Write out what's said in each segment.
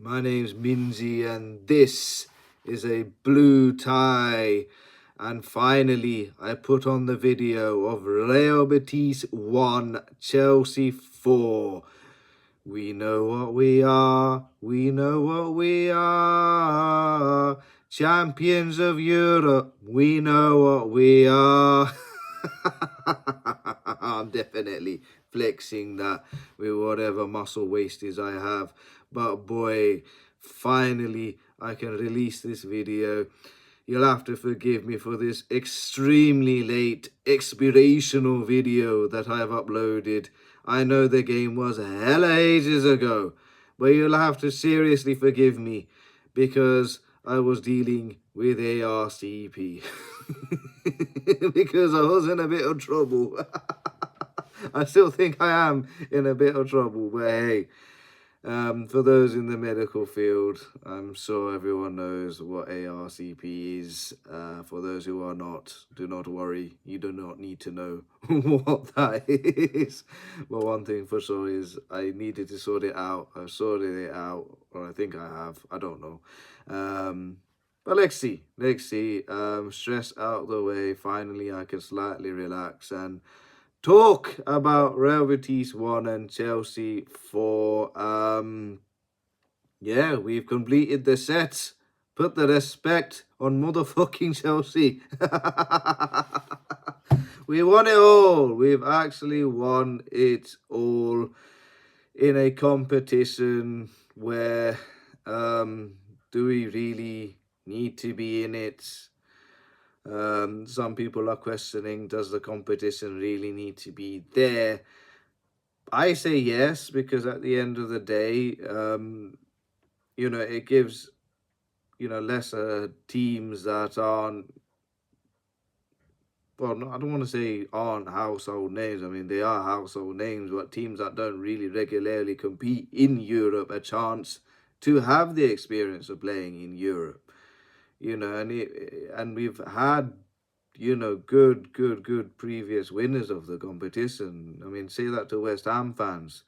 My name's Minzy and this is a blue tie. And finally, I put on the video of Real Betis 1, Chelsea 4. We know what we are, we know what we are. Champions of Europe, we know what we are. I'm definitely flexing that with whatever muscle wastage I have. But boy, finally I can release this video. You'll have to forgive me for this extremely late expirational video that I've uploaded. I know the game was hella ages ago, but you'll have to seriously forgive me because I was dealing with ARCP. Because I was in a bit of trouble. I still think I am in a bit of trouble, but hey, for those in the medical field, I'm sure everyone knows what ARCP is. For those who are not, do not worry. You do not need to know what that is. But one thing for sure is I needed to sort it out. I've sorted it out, or I think I have. I don't know. But let's see. Stress out the way. Finally, I can slightly relax and talk about Real Betis 1 and Chelsea 4. Yeah, we've completed the set. Put the respect on motherfucking Chelsea. We won it all. We've actually won it all in a competition where do we really need to be in it? Some people are questioning, does the competition really need to be there? I say yes, because at the end of the day, it gives, lesser teams that aren't, well, no, I don't want to say aren't household names. I mean, they are household names, but teams that don't really regularly compete in Europe a chance to have the experience of playing in Europe. And we've had, good previous winners of the competition. I mean, say that to West Ham fans,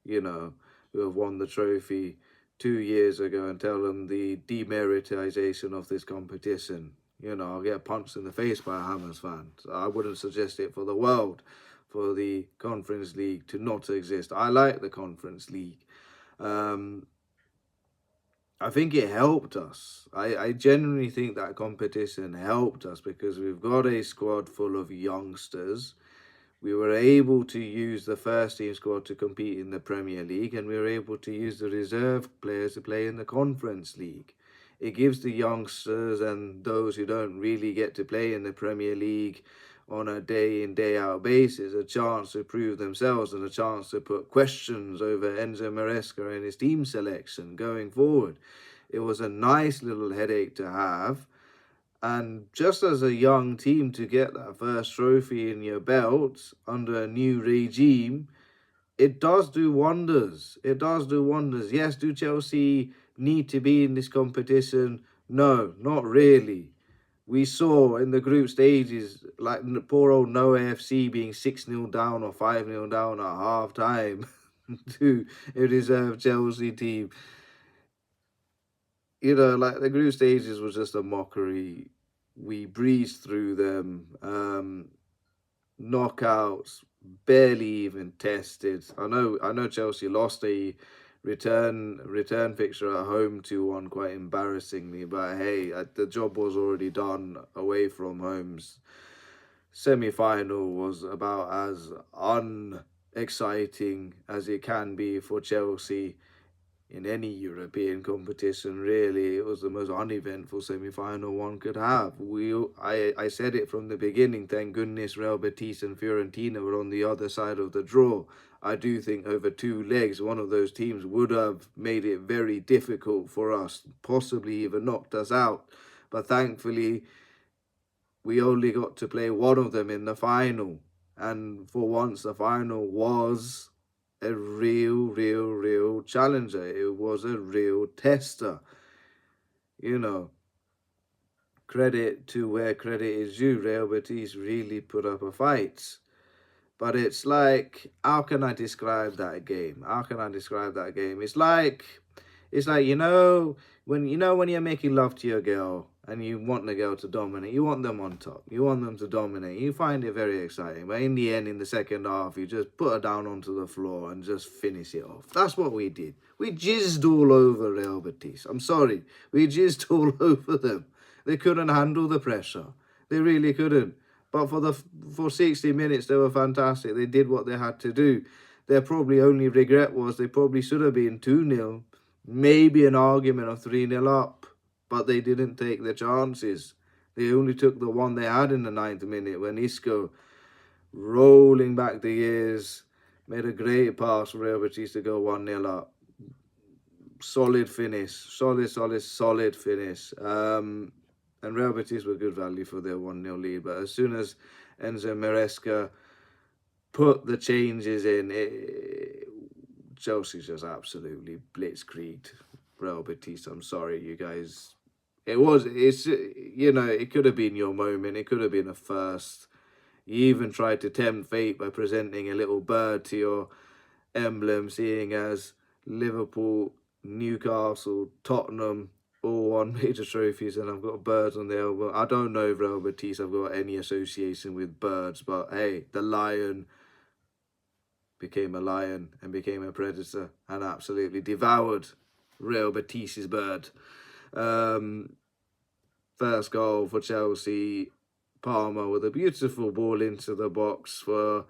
who have won the trophy 2 years ago, and tell them the demeritization of this competition. I'll get punched in the face by a Hammers fan. So I wouldn't suggest it for the world for the Conference League to not exist. I like the Conference League. I think it helped us. I genuinely think that competition helped us because we've got a squad full of youngsters. We were able to use the first team squad to compete in the Premier League, and we were able to use the reserve players to play in the Conference League. It gives the youngsters and those who don't really get to play in the Premier League on a day in, day out basis a chance to prove themselves and a chance to put questions over Enzo Maresca and his team selection going forward. It was a nice little headache to have. And just as a young team to get that first trophy in your belt under a new regime, it does do wonders. It does do wonders. Yes, do Chelsea need to be in this competition? No, not really. We saw in the group stages, like poor old No AFC being 6-0 down or 5-0 down at half time to a reserve Chelsea team. Like the group stages was just a mockery. We breezed through them. Knockouts, barely even tested. I know Chelsea lost a return fixture at home 2-1 quite embarrassingly, but hey, the job was already done away from homes. Semi-final was about as unexciting as it can be for Chelsea in any European competition, really. It was the most uneventful semi-final one could have. I said it from the beginning, thank goodness Real Betis and Fiorentina were on the other side of the draw. I do think over 2 legs, one of those teams would have made it very difficult for us, possibly even knocked us out. But thankfully, we only got to play one of them in the final. And for once, the final was a real challenger. It was a real tester. Credit to where credit is due. Real Betis really put up a fight. But it's like, how can I describe that game? It's like It's like, when you're making love to your girl and you want the girl to dominate, you want them on top, you want them to dominate, you find it very exciting. But in the end, in the second half, you just put her down onto the floor and just finish it off. That's what we did. We jizzed all over Real Betis. I'm sorry. We jizzed all over them. They couldn't handle the pressure. They really couldn't. But for 60 minutes, they were fantastic. They did what they had to do. Their probably only regret was they probably should have been 2-0, maybe an argument of 3-0 up, but they didn't take their chances. They only took the one they had in the 9th minute when Isco, rolling back the years, made a great pass for Real Betis to go 1-0 up. Solid finish. Solid finish. And Real Betis were good value for their 1-0 lead. But as soon as Enzo Maresca put the changes in, Chelsea just absolutely blitzkrieged Real Betis. I'm sorry, you guys. It could have been your moment. It could have been a first. You even tried to tempt fate by presenting a little bird to your emblem, seeing as Liverpool, Newcastle, Tottenham all won major trophies, and I've got birds on the elbow. I don't know if Real Betis have got any association with birds, but hey, the lion became a lion and became a predator and absolutely devoured Real Betis's bird. First goal for Chelsea, Palmer with a beautiful ball into the box for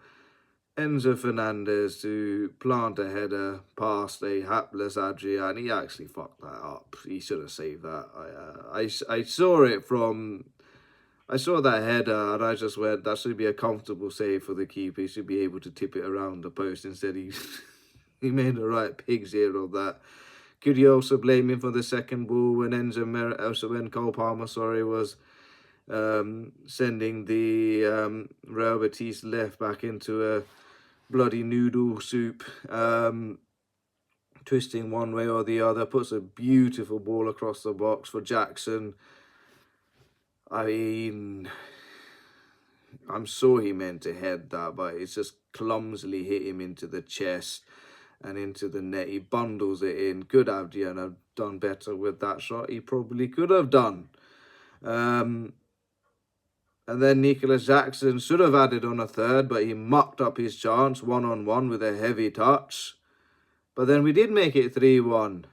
Enzo Fernandez to plant a header past a hapless Adrian. He actually fucked that up. He should have saved that. I saw that header and I just went, that should be a comfortable save for the keeper. He should be able to tip it around the post. Instead, he made the right pig's ear of that. Could you also blame him for the second ball when Cole Palmer, was sending the Real Betis left back into a bloody noodle soup, twisting one way or the other, puts a beautiful ball across the box for Jackson. I mean, I'm sure he meant to head that, but it's just clumsily hit him into the chest and into the net. He bundles it in. Could Abdian have done better with that shot? He probably could have done. And then Nicholas Jackson should have added on a third, but he mucked up his chance one-on-one with a heavy touch. But then we did make it 3-1.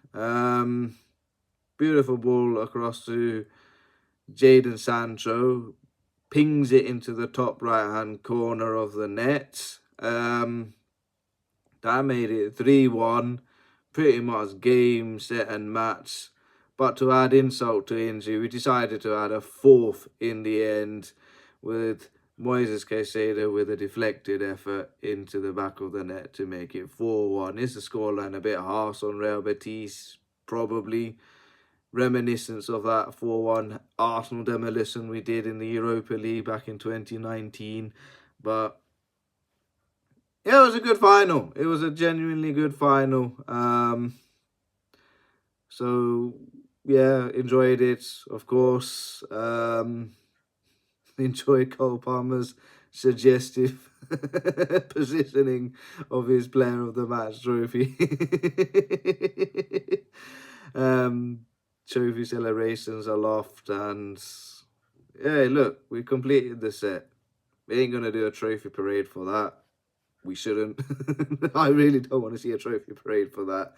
Beautiful ball across to Jadon Sancho. Pings it into the top right-hand corner of the net. That made it 3-1. Pretty much game, set and match. But to add insult to injury, we decided to add a fourth in the end with Moises Caicedo with a deflected effort into the back of the net to make it 4-1. Is the scoreline a bit harsh on Real Betis? Probably. Reminiscence of that 4-1 Arsenal demolition we did in the Europa League back in 2019. But yeah, it was a good final. It was a genuinely good final. So yeah, enjoyed it, of course. Enjoyed Cole Palmer's suggestive positioning of his Player of the Match trophy. Trophy celebrations aloft, and yeah, look, we completed the set. We ain't gonna do a trophy parade for that. We shouldn't. I really don't want to see a trophy parade for that.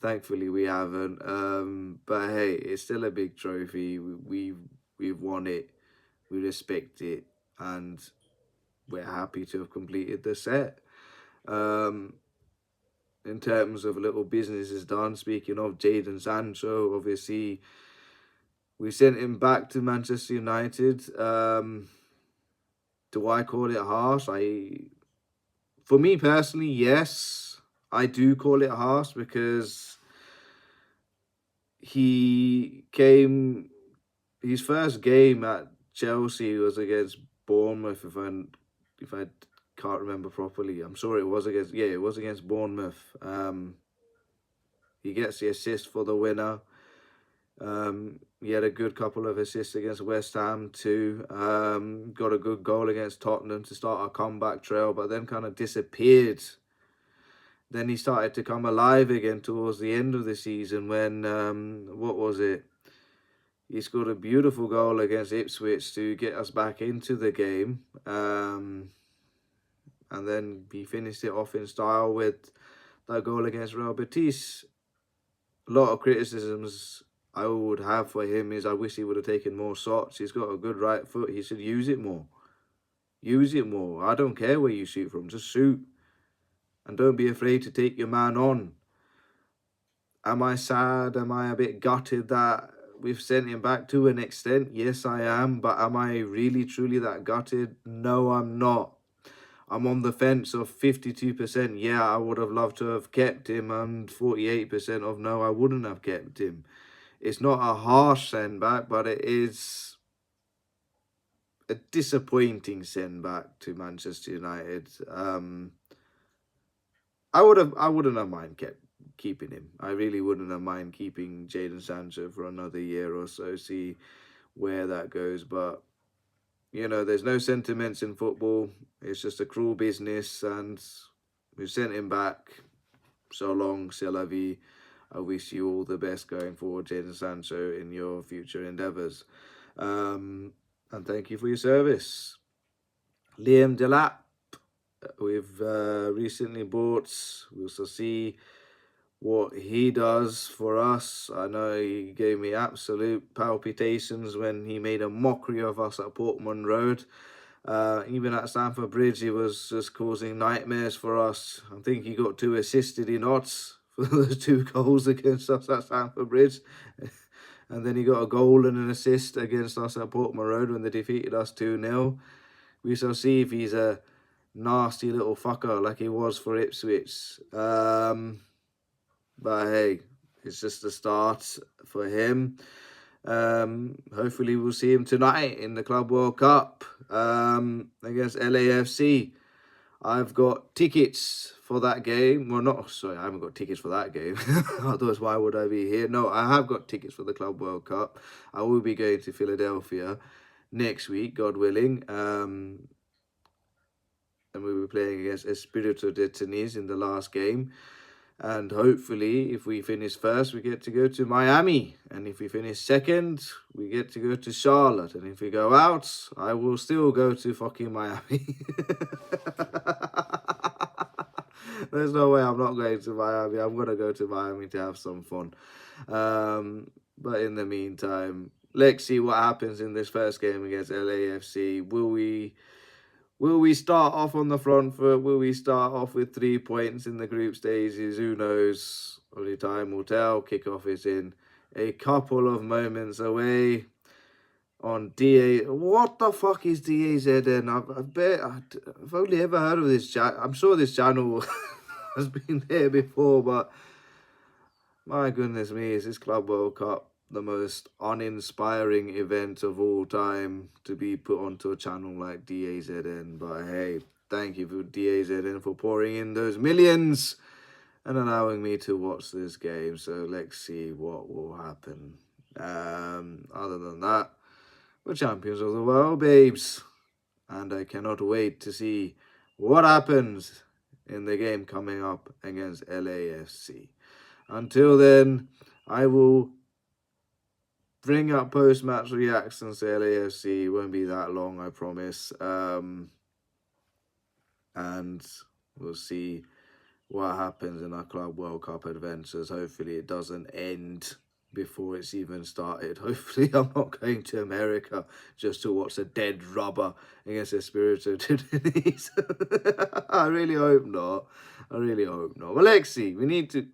Thankfully, we haven't. But hey, it's still a big trophy. We've won it. We respect it, and we're happy to have completed the set. In terms of little business is done, speaking of Jadon Sancho, obviously, we sent him back to Manchester United. Do I call it harsh? For me personally, yes, I do call it harsh because his first game at Chelsea was against Bournemouth, if I can't remember properly. I'm sure it was against Bournemouth. He gets the assist for the winner. He had a good couple of assists against West Ham too. Got a good goal against Tottenham to start our comeback trail, but then kind of disappeared then he started to come alive again towards the end of the season when, what was it? He scored a beautiful goal against Ipswich to get us back into the game. And then he finished it off in style with that goal against Real Betis. A lot of criticisms I would have for him is I wish he would have taken more shots. He's got a good right foot. He should use it more. Use it more. I don't care where you shoot from. Just shoot. And don't be afraid to take your man on. Am I sad? Am I a bit gutted that we've sent him back to an extent? Yes, I am. But am I really, truly that gutted? No, I'm not. I'm on the fence of 52%. Yeah, I would have loved to have kept him. And 48% of no, I wouldn't have kept him. It's not a harsh send back, but it is a disappointing send back to Manchester United. I wouldn't have minded keeping him. I really wouldn't have minded keeping Jadon Sancho for another year or so, see where that goes. But, you know, there's no sentiments in football. It's just a cruel business, and we've sent him back. So long, c'est la vie. I wish you all the best going forward, Jadon Sancho, in your future endeavours. And thank you for your service. Liam Delap, we've recently bought. We'll see what he does for us. I know he gave me absolute palpitations when he made a mockery of us at Portman Road. Even at Stamford Bridge, he was just causing nightmares for us. I think he got 2 assists, did he not, for those 2 goals against us at Stamford Bridge. And then he got a goal and an assist against us at Portman Road when they defeated us 2-0. We shall see if he's a nasty little fucker like he was for Ipswich. But hey, it's just a start for him. Hopefully we'll see him tonight in the Club World Cup against LAFC. I've got tickets for that game. Well, I haven't got tickets for that game. Otherwise, why would I be here? No, I have got tickets for the Club World Cup. I will be going to Philadelphia next week, God willing. And we'll be playing against Espirito de Tunis in the last game. And hopefully, if we finish first, we get to go to Miami. And if we finish second, we get to go to Charlotte. And if we go out, I will still go to fucking Miami. There's no way I'm not going to Miami. I'm going to go to Miami to have some fun. But in the meantime, let's see what happens in this first game against LAFC. Will we start off on the front foot? Will we start off with 3 points in the group stages? Who knows? Only time will tell. Kickoff is in a couple of moments away on DA. What the fuck is DAZN? I've only ever heard of this channel. I'm sure this channel has been there before, but my goodness me, is this Club World Cup the most uninspiring event of all time to be put onto a channel like DAZN. But hey, thank you for DAZN for pouring in those millions and allowing me to watch this game. So let's see what will happen. Other than that, we're champions of the world, babes. And I cannot wait to see what happens in the game coming up against LAFC. Until then, I will bring up post-match reactions to LAFC. It won't be that long, I promise. And we'll see what happens in our Club World Cup adventures. Hopefully it doesn't end before it's even started. Hopefully I'm not going to America just to watch a dead rubber against Espirito Tunis. I really hope not. I really hope not. But let's see. We need to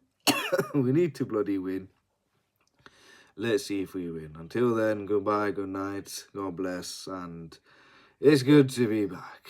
we need to bloody win. Let's see if we win. Until then, goodbye, good night, God bless, and it's good to be back.